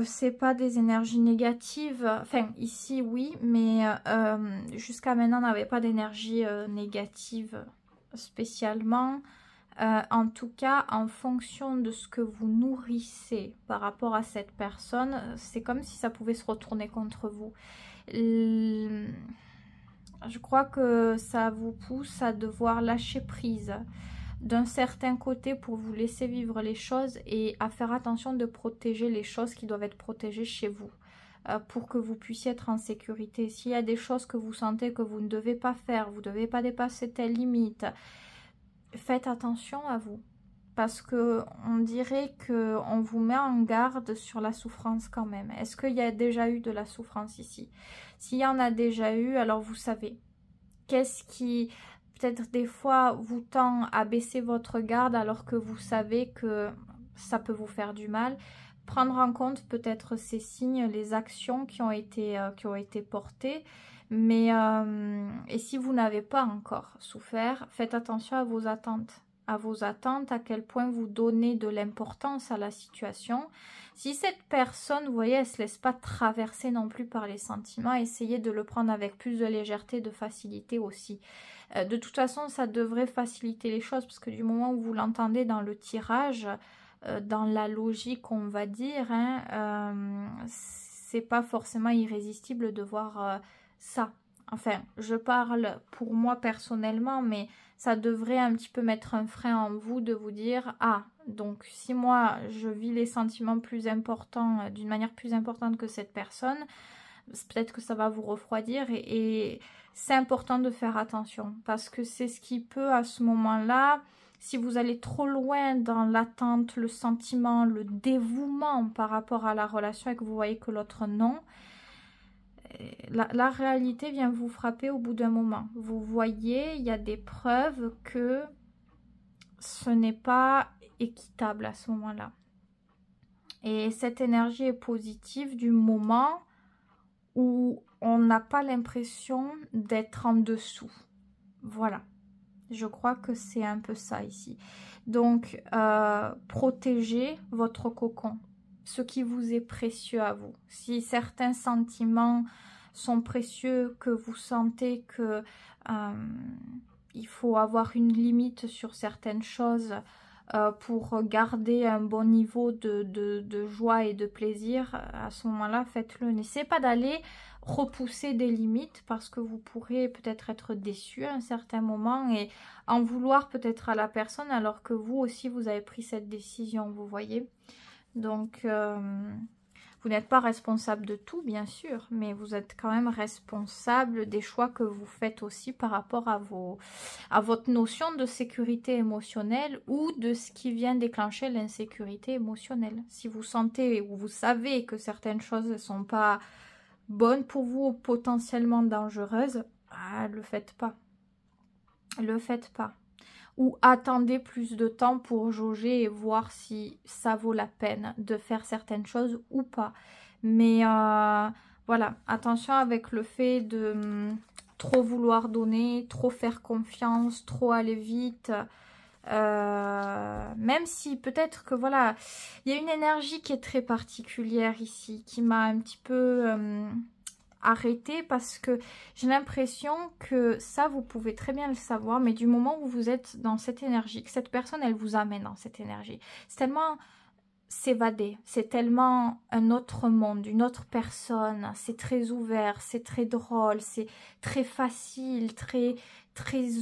C'est pas des énergies négatives. Enfin, ici, oui, mais jusqu'à maintenant, on n'avait pas d'énergie négative spécialement. En tout cas, en fonction de ce que vous nourrissez par rapport à cette personne, c'est comme si ça pouvait se retourner contre vous. Je crois que ça vous pousse à devoir lâcher prise d'un certain côté pour vous laisser vivre les choses et à faire attention de protéger les choses qui doivent être protégées chez vous pour que vous puissiez être en sécurité. S'il y a des choses que vous sentez que vous ne devez pas faire, vous ne devez pas dépasser telle limite, faites attention à vous, parce que on dirait que on vous met en garde sur la souffrance quand même. Est-ce qu'il y a déjà eu de la souffrance ici? S'il y en a déjà eu, alors vous savez. Qu'est-ce qui, peut-être des fois, vous tend à baisser votre garde alors que vous savez que ça peut vous faire du mal? Prendre en compte peut-être ces signes, les actions qui ont été portées. Mais, et si vous n'avez pas encore souffert, faites attention à vos attentes. À quel point vous donnez de l'importance à la situation. Si cette personne, vous voyez, elle ne se laisse pas traverser non plus par les sentiments, essayez de le prendre avec plus de légèreté, de facilité aussi. De toute façon, ça devrait faciliter les choses, parce que du moment où vous l'entendez dans le tirage, dans la logique, on va dire, c'est pas forcément irrésistible de voir ça. Enfin, je parle pour moi personnellement, mais ça devrait un petit peu mettre un frein en vous de vous dire « Ah, donc si moi je vis les sentiments plus importants, d'une manière plus importante que cette personne, peut-être que ça va vous refroidir et c'est important de faire attention parce que c'est ce qui peut à ce moment-là, si vous allez trop loin dans l'attente, le sentiment, le dévouement par rapport à la relation et que vous voyez que l'autre non, la réalité vient vous frapper au bout d'un moment. Vous voyez, il y a des preuves que ce n'est pas équitable à ce moment-là. Et cette énergie est positive du moment où on n'a pas l'impression d'être en dessous. Voilà. Je crois que c'est un peu ça ici. Donc, protégez votre cocon. Ce qui vous est précieux à vous. Si certains sentiments sont précieux, que vous sentez que il faut avoir une limite sur certaines choses pour garder un bon niveau de joie et de plaisir, à ce moment-là, faites-le. N'essayez pas d'aller repousser des limites parce que vous pourrez peut-être être déçu à un certain moment et en vouloir peut-être à la personne alors que vous aussi vous avez pris cette décision, vous voyez. Donc, vous n'êtes pas responsable de tout, bien sûr, mais vous êtes quand même responsable des choix que vous faites aussi par rapport à votre notion de sécurité émotionnelle ou de ce qui vient déclencher l'insécurité émotionnelle. Si vous sentez ou vous savez que certaines choses ne sont pas bonnes pour vous ou potentiellement dangereuses, le faites pas. Le faites pas. Ou attendez plus de temps pour jauger et voir si ça vaut la peine de faire certaines choses ou pas. Mais voilà, attention avec le fait de trop vouloir donner, trop faire confiance, trop aller vite. Même si peut-être que voilà, il y a une énergie qui est très particulière ici, qui m'a un petit peu arrêtez parce que j'ai l'impression que ça vous pouvez très bien le savoir, mais du moment où vous êtes dans cette énergie, que cette personne elle vous amène dans cette énergie, c'est tellement s'évader. C'est tellement un autre monde, une autre personne. C'est très ouvert, c'est très drôle, c'est très facile, très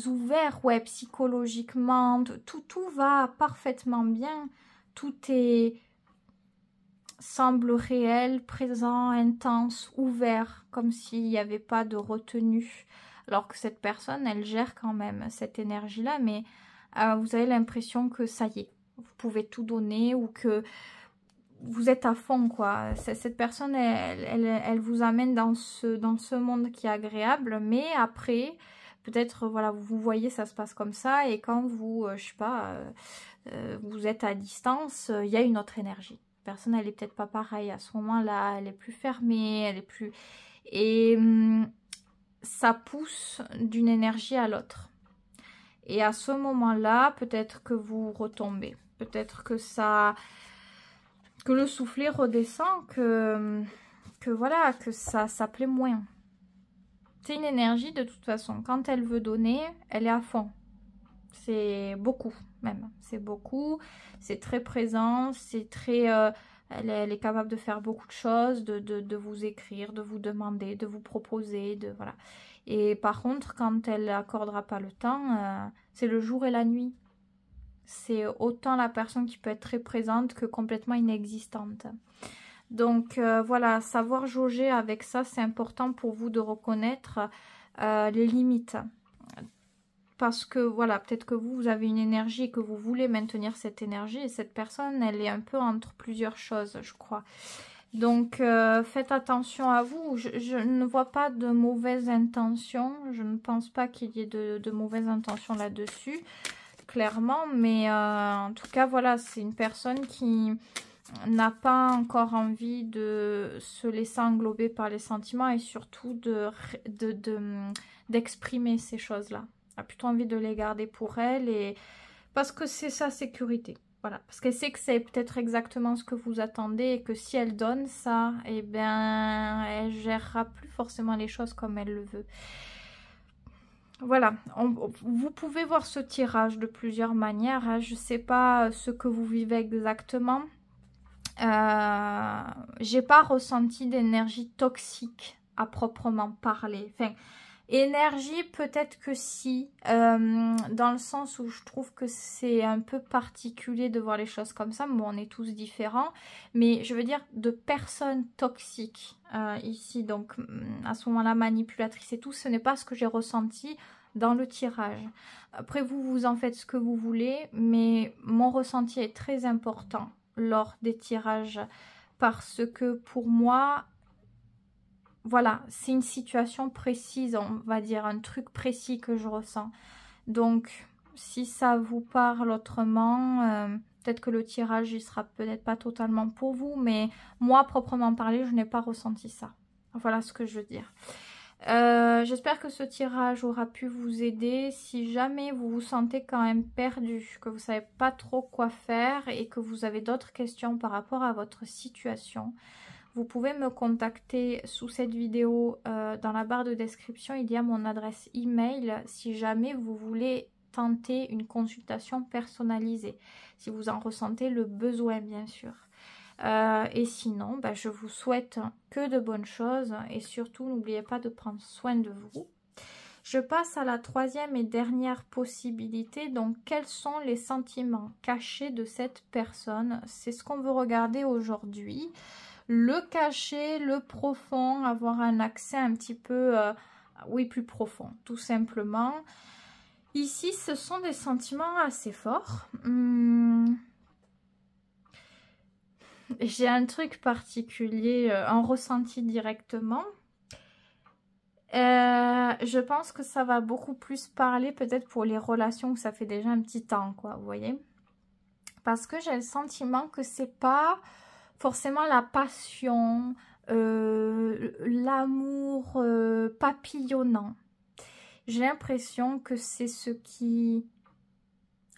ouvert, ouais, psychologiquement. Tout va parfaitement bien. Tout semble réel, présent, intense, ouvert, comme s'il n'y avait pas de retenue. Alors que cette personne, elle gère quand même cette énergie-là, mais vous avez l'impression que ça y est, vous pouvez tout donner ou que vous êtes à fond, quoi. Cette personne, elle vous amène dans ce monde qui est agréable, mais après, peut-être, voilà, vous voyez, ça se passe comme ça, et quand vous, je sais pas, vous êtes à distance, il y a une autre énergie. La personne, elle est peut-être pas pareille. À ce moment-là, elle est plus fermée, elle est plus... Et ça pousse d'une énergie à l'autre. Et à ce moment-là, peut-être que vous retombez. Peut-être que que le soufflet redescend, que voilà, que ça plaît moins. C'est une énergie de toute façon. Quand elle veut donner, elle est à fond. C'est beaucoup même. C'est beaucoup. C'est très présent. C'est très... elle est capable de faire beaucoup de choses, de vous écrire, de vous demander, de vous proposer, voilà. Et par contre, quand elle n'accordera pas le temps, c'est le jour et la nuit. C'est autant la personne qui peut être très présente que complètement inexistante. Donc voilà, savoir jauger avec ça, c'est important pour vous de reconnaître les limites. Parce que voilà, peut-être que vous avez une énergie et que vous voulez maintenir cette énergie. Et cette personne, elle est un peu entre plusieurs choses, je crois. Donc faites attention à vous. Je ne vois pas de mauvaises intentions. Je ne pense pas qu'il y ait de mauvaises intentions là-dessus, clairement. Mais en tout cas, voilà, c'est une personne qui n'a pas encore envie de se laisser englober par les sentiments et surtout d'exprimer ces choses-là. Elle a plutôt envie de les garder pour elle, et parce que c'est sa sécurité. Voilà, parce qu'elle sait que c'est peut-être exactement ce que vous attendez et que si elle donne ça, eh bien, elle gérera plus forcément les choses comme elle le veut. Voilà, vous pouvez voir ce tirage de plusieurs manières. Hein. Je ne sais pas ce que vous vivez exactement. J'ai pas ressenti d'énergie toxique à proprement parler. Enfin, énergie, peut-être que si, dans le sens où je trouve que c'est un peu particulier de voir les choses comme ça. Bon, on est tous différents, mais je veux dire de personnes toxiques ici, donc à ce moment-là manipulatrice et tout, ce n'est pas ce que j'ai ressenti dans le tirage. Après, vous en faites ce que vous voulez, mais mon ressenti est très important lors des tirages parce que pour moi, voilà, c'est une situation précise, on va dire, un truc précis que je ressens. Donc, si ça vous parle autrement, peut-être que le tirage, il sera peut-être pas totalement pour vous, mais moi, proprement parlé, je n'ai pas ressenti ça. Voilà ce que je veux dire. J'espère que ce tirage aura pu vous aider. Si jamais vous vous sentez quand même perdu, que vous ne savez pas trop quoi faire et que vous avez d'autres questions par rapport à votre situation, vous pouvez me contacter sous cette vidéo. Dans la barre de description, il y a mon adresse email si jamais vous voulez tenter une consultation personnalisée, si vous en ressentez le besoin bien sûr. Et sinon, bah, je vous souhaite que de bonnes choses et surtout n'oubliez pas de prendre soin de vous. Je passe à la troisième et dernière possibilité. Donc, quels sont les sentiments cachés de cette personne? C'est ce qu'on veut regarder aujourd'hui. Le caché, le profond, avoir un accès un petit peu, oui, plus profond, tout simplement. Ici, ce sont des sentiments assez forts. J'ai un truc particulier, un ressenti directement. Je pense que ça va beaucoup plus parler peut-être pour les relations où ça fait déjà un petit temps, quoi, vous voyez. Parce que j'ai le sentiment que c'est pas forcément la passion, l'amour papillonnant. J'ai l'impression que c'est ce qui,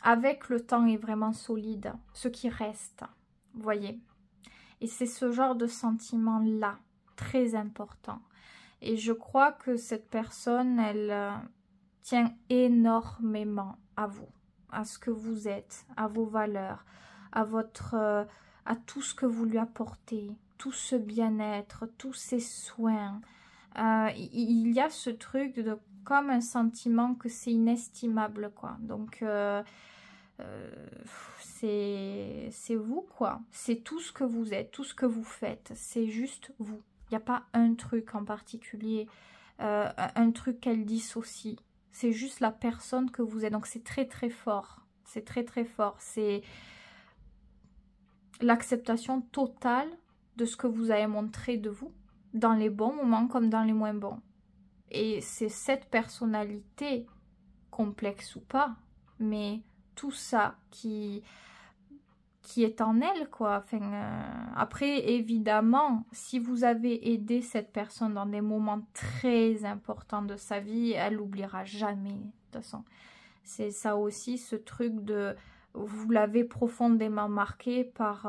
avec le temps, est vraiment solide, ce qui reste, vous voyez. Et c'est ce genre de sentiment-là, très important. Et je crois que cette personne, elle tient énormément à vous, à ce que vous êtes, à vos valeurs, à votre à tout ce que vous lui apportez, tout ce bien-être, tous ces soins. Il y a ce truc de comme un sentiment que c'est inestimable, quoi. Donc, c'est vous, quoi. C'est tout ce que vous êtes, tout ce que vous faites. C'est juste vous. Il n'y a pas un truc en particulier, un truc qu'elle dissocie. C'est juste la personne que vous êtes. Donc, c'est très, très fort. C'est très, très fort. C'est l'acceptation totale de ce que vous avez montré de vous, dans les bons moments comme dans les moins bons. Et c'est cette personnalité, complexe ou pas, mais tout ça qui est en elle, quoi. Enfin, après, évidemment, si vous avez aidé cette personne dans des moments très importants de sa vie, elle l'oubliera jamais, de toute façon. C'est ça aussi, ce truc de... Vous l'avez profondément marqué par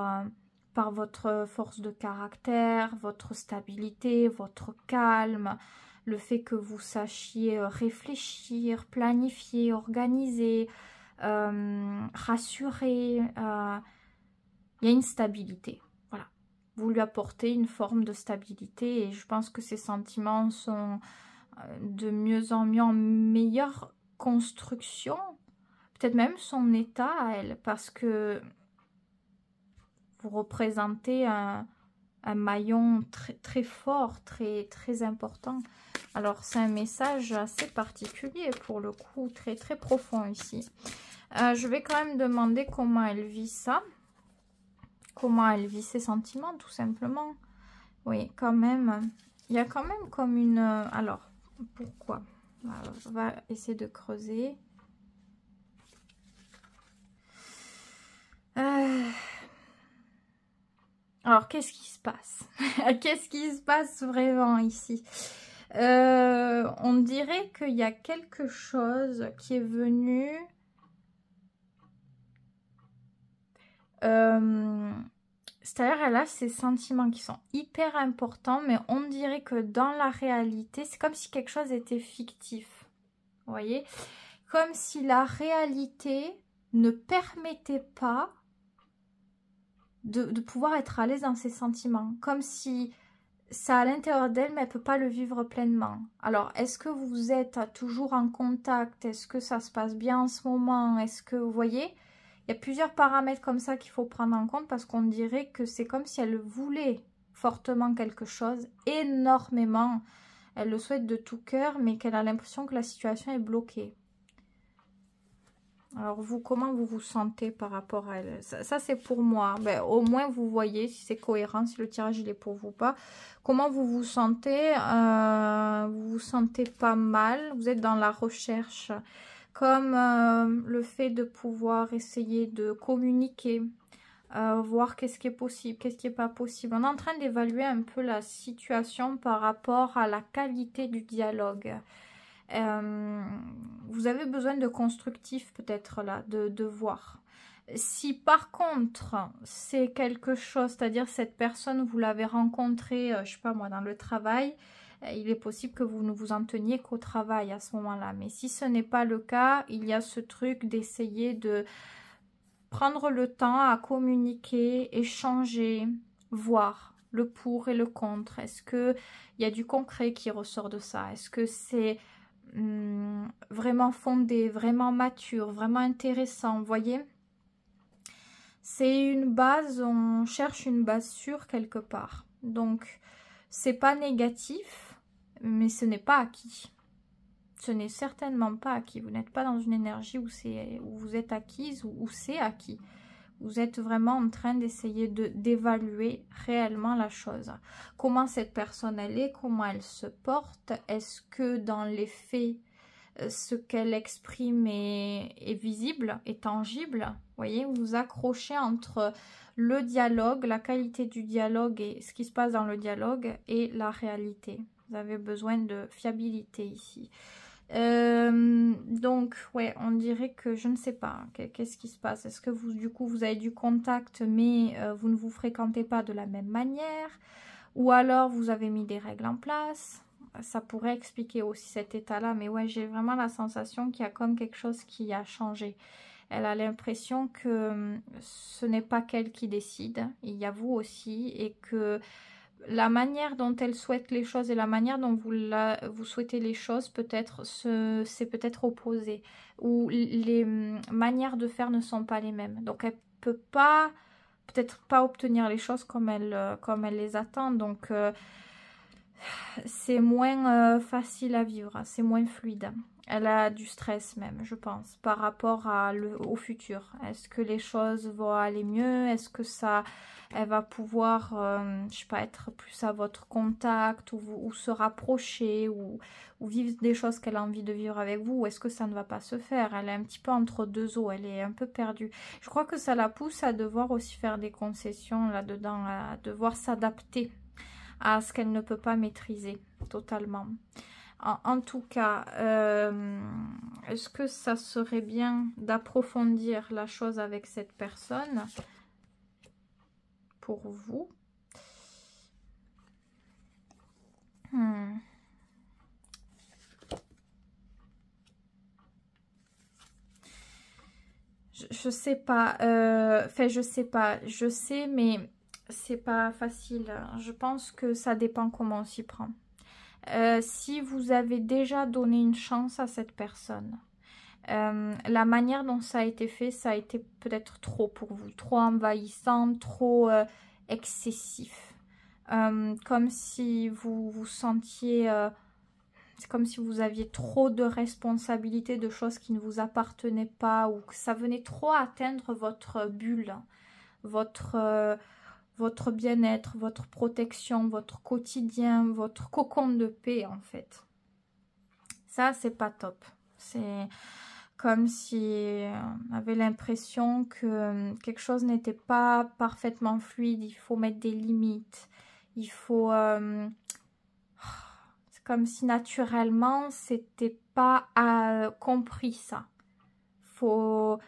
votre force de caractère, votre stabilité, votre calme, le fait que vous sachiez réfléchir, planifier, organiser, rassurer. Il y a une stabilité. Voilà. Vous lui apportez une forme de stabilité et je pense que ces sentiments sont de mieux en mieux en meilleure construction. Peut-être même son état à elle, parce que vous représentez un maillon très, très fort, très, très important. Alors, c'est un message assez particulier pour le coup, très, très profond ici. Je vais quand même demander comment elle vit ça. Comment elle vit ses sentiments, tout simplement. Oui, quand même. Il y a quand même comme une... Alors, pourquoi? Alors, on va essayer de creuser. Alors, qu'est-ce qui se passe? Qu'est-ce qui se passe vraiment ici? On dirait qu'il y a quelque chose qui est venu... C'est-à-dire, elle a ces sentiments qui sont hyper importants, mais on dirait que dans la réalité, c'est comme si quelque chose était fictif. Vous voyez? Comme si la réalité ne permettait pas de pouvoir être à l'aise dans ses sentiments. Comme si ça à l'intérieur d'elle, mais elle ne peut pas le vivre pleinement. Alors, est-ce que vous êtes toujours en contact? Est-ce que ça se passe bien en ce moment? Est-ce que, vous voyez, il y a plusieurs paramètres comme ça qu'il faut prendre en compte parce qu'on dirait que c'est comme si elle voulait fortement quelque chose, énormément. Elle le souhaite de tout cœur, mais qu'elle a l'impression que la situation est bloquée. Alors vous, comment vous vous sentez par rapport à elle? Ça c'est pour moi. Ben, au moins vous voyez si c'est cohérent, si le tirage il est pour vous ou pas. Comment vous vous sentez? Vous vous sentez pas mal. Vous êtes dans la recherche. Comme le fait de pouvoir essayer de communiquer. Voir qu'est-ce qui est possible, qu'est-ce qui n'est pas possible. On est en train d'évaluer un peu la situation par rapport à la qualité du dialogue. Vous avez besoin de constructif peut-être là, de voir. Si par contre c'est quelque chose, c'est-à-dire cette personne vous l'avez rencontrée, je sais pas moi, dans le travail, il est possible que vous ne vous en teniez qu'au travail à ce moment-là. Mais si ce n'est pas le cas, il y a ce truc d'essayer de prendre le temps à communiquer, échanger, voir le pour et le contre. Est-ce qu'il y a du concret qui ressort de ça? Est-ce que c'est vraiment fondé, vraiment mature, vraiment intéressant, vous voyez? C'est une base, on cherche une base sûre quelque part. Donc, c'est pas négatif, mais ce n'est pas acquis. Ce n'est certainement pas acquis. Vous n'êtes pas dans une énergie où vous êtes acquise ou où c'est acquis. Vous êtes vraiment en train d'essayer d'évaluer réellement la chose. Comment cette personne elle est, comment elle se porte. Est-ce que dans les faits, ce qu'elle exprime est visible, est tangible? Vous voyez, vous vous accrochez entre le dialogue, la qualité du dialogue et ce qui se passe dans le dialogue et la réalité. Vous avez besoin de fiabilité ici. Donc, ouais, on dirait que, je ne sais pas, qu'est-ce qui se passe? Est-ce que vous, du coup, vous avez du contact, mais vous ne vous fréquentez pas de la même manière? Ou alors, vous avez mis des règles en place? Ça pourrait expliquer aussi cet état-là, mais ouais, j'ai vraiment la sensation qu'il y a comme quelque chose qui a changé. Elle a l'impression que ce n'est pas qu'elle qui décide, il y a vous aussi, et que la manière dont elle souhaite les choses et la manière dont vous souhaitez les choses, peut-être, c'est peut-être opposé. Ou les manières de faire ne sont pas les mêmes. Donc elle peut pas, peut-être pas obtenir les choses comme elle les attend. Donc c'est moins facile à vivre, c'est moins fluide. Elle a du stress même, je pense, par rapport au futur. Est-ce que les choses vont aller mieux? Est-ce que elle va pouvoir, je sais pas, être plus à votre contact ou se rapprocher ou vivre des choses qu'elle a envie de vivre avec vous? Ou est-ce que ça ne va pas se faire? Elle est un petit peu entre deux eaux, elle est un peu perdue. Je crois que ça la pousse à devoir aussi faire des concessions là-dedans, à devoir s'adapter à ce qu'elle ne peut pas maîtriser totalement. En tout cas, est-ce que ça serait bien d'approfondir la chose avec cette personne pour vous? Je sais pas. Enfin, je sais pas. Je sais, mais c'est pas facile. Je pense que ça dépend comment on s'y prend. Si vous avez déjà donné une chance à cette personne, la manière dont ça a été fait, ça a été peut-être trop pour vous, trop envahissant, trop excessif. Comme si vous vous sentiez, c'est comme si vous aviez trop de responsabilités, de choses qui ne vous appartenaient pas, ou que ça venait trop atteindre votre bulle, votre bien-être, votre protection, votre quotidien, votre cocon de paix en fait. Ça, c'est pas top. C'est comme si on avait l'impression que quelque chose n'était pas parfaitement fluide. Il faut mettre des limites. Il faut... c'est comme si naturellement, c'était pas compris ça. Faut...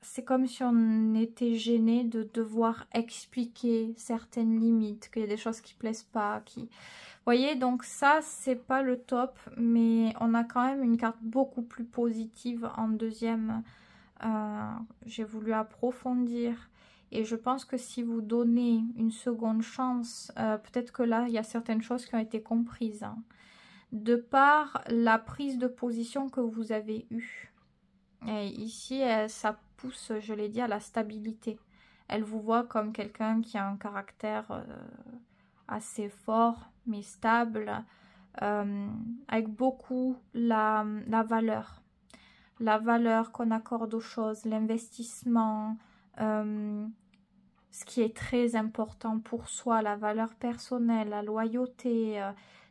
c'est comme si on était gêné de devoir expliquer certaines limites, qu'il y a des choses qui plaisent pas, qui... Vous voyez, donc ça, c'est pas le top, mais on a quand même une carte beaucoup plus positive en deuxième. J'ai voulu approfondir. Et je pense que si vous donnez une seconde chance, peut-être que là, il y a certaines choses qui ont été comprises. Hein, de par la prise de position que vous avez eue. Et ici, ça pousse, je l'ai dit, à la stabilité. Elle vous voit comme quelqu'un qui a un caractère assez fort, mais stable, avec beaucoup la valeur. La valeur qu'on accorde aux choses, l'investissement, ce qui est très important pour soi, la valeur personnelle, la loyauté,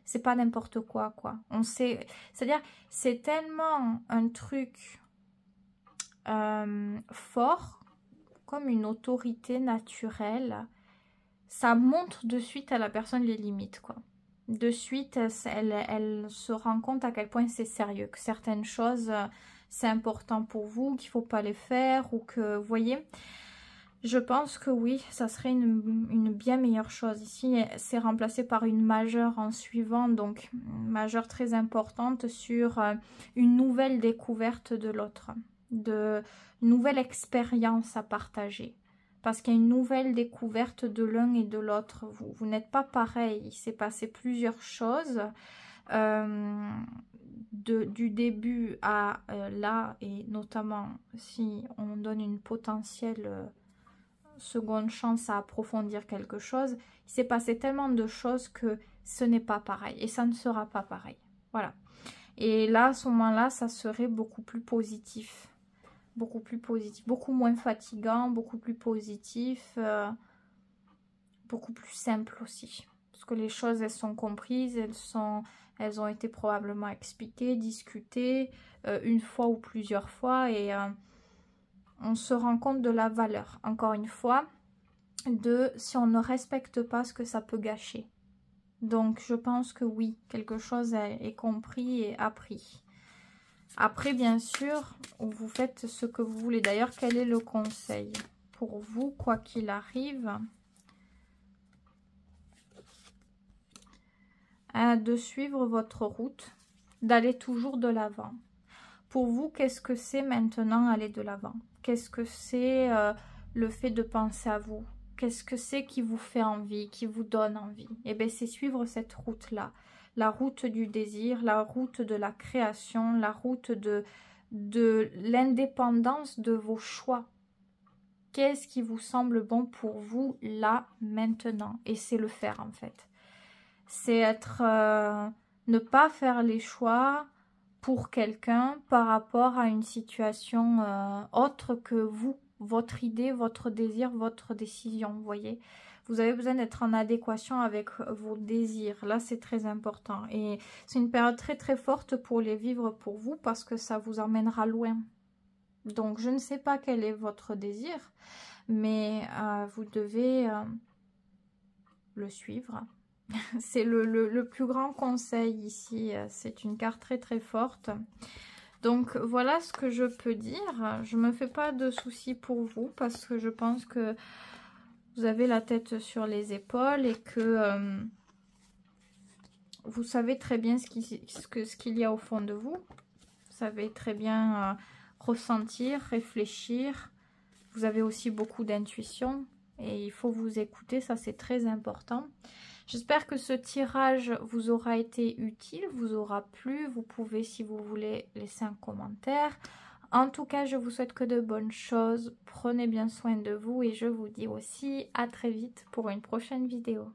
c'est pas n'importe quoi, quoi. On sait, c'est-à-dire, c'est tellement un truc fort, comme une autorité naturelle, ça montre de suite à la personne les limites, quoi. De suite, elle se rend compte à quel point c'est sérieux, que certaines choses, c'est important pour vous, qu'il ne faut pas les faire, ou que, vous voyez, je pense que oui, ça serait une bien meilleure chose. Ici, c'est remplacé par une majeure en suivant, donc une majeure très importante sur une nouvelle découverte de l'autre, une nouvelle expérience à partager. Parce qu'il y a une nouvelle découverte de l'un et de l'autre. Vous n'êtes pas pareil. Il s'est passé plusieurs choses du début à là, et notamment si on donne une potentielle seconde chance à approfondir quelque chose. Il s'est passé tellement de choses que ce n'est pas pareil et ça ne sera pas pareil. Voilà. Et là, à ce moment-là, ça serait beaucoup plus positif. Beaucoup plus positif, beaucoup moins fatigant, beaucoup plus positif, beaucoup plus simple aussi. Parce que les choses, elles sont comprises, elles ont été probablement expliquées, discutées, une fois ou plusieurs fois, et on se rend compte de la valeur, encore une fois, de si on ne respecte pas ce que ça peut gâcher. Donc je pense que oui, quelque chose est compris et appris. Après, bien sûr, vous faites ce que vous voulez. D'ailleurs, quel est le conseil pour vous, quoi qu'il arrive? De suivre votre route, d'aller toujours de l'avant. Pour vous, qu'est-ce que c'est maintenant aller de l'avant? Qu'est-ce que c'est le fait de penser à vous? Qu'est-ce que c'est qui vous fait envie, qui vous donne envie? Eh bien, c'est suivre cette route-là. La route du désir, la route de la création, la route de l'indépendance de vos choix. Qu'est-ce qui vous semble bon pour vous, là, maintenant? Et c'est le faire, en fait. C'est être... ne pas faire les choix pour quelqu'un par rapport à une situation autre que vous, votre idée, votre désir, votre décision, vous voyez. Vous avez besoin d'être en adéquation avec vos désirs. Là, c'est très important. Et c'est une période très très forte pour les vivre pour vous parce que ça vous emmènera loin. Donc, je ne sais pas quel est votre désir, mais vous devez le suivre. C'est le plus grand conseil ici. C'est une carte très très forte. Donc voilà ce que je peux dire. Je ne me fais pas de soucis pour vous parce que je pense que vous avez la tête sur les épaules et que vous savez très bien ce qu'il y a au fond de vous. Vous savez très bien ressentir, réfléchir. Vous avez aussi beaucoup d'intuition et il faut vous écouter, ça c'est très important. J'espère que ce tirage vous aura été utile, vous aura plu. Vous pouvez, si vous voulez, laisser un commentaire. En tout cas, je vous souhaite que de bonnes choses. Prenez bien soin de vous et je vous dis aussi à très vite pour une prochaine vidéo.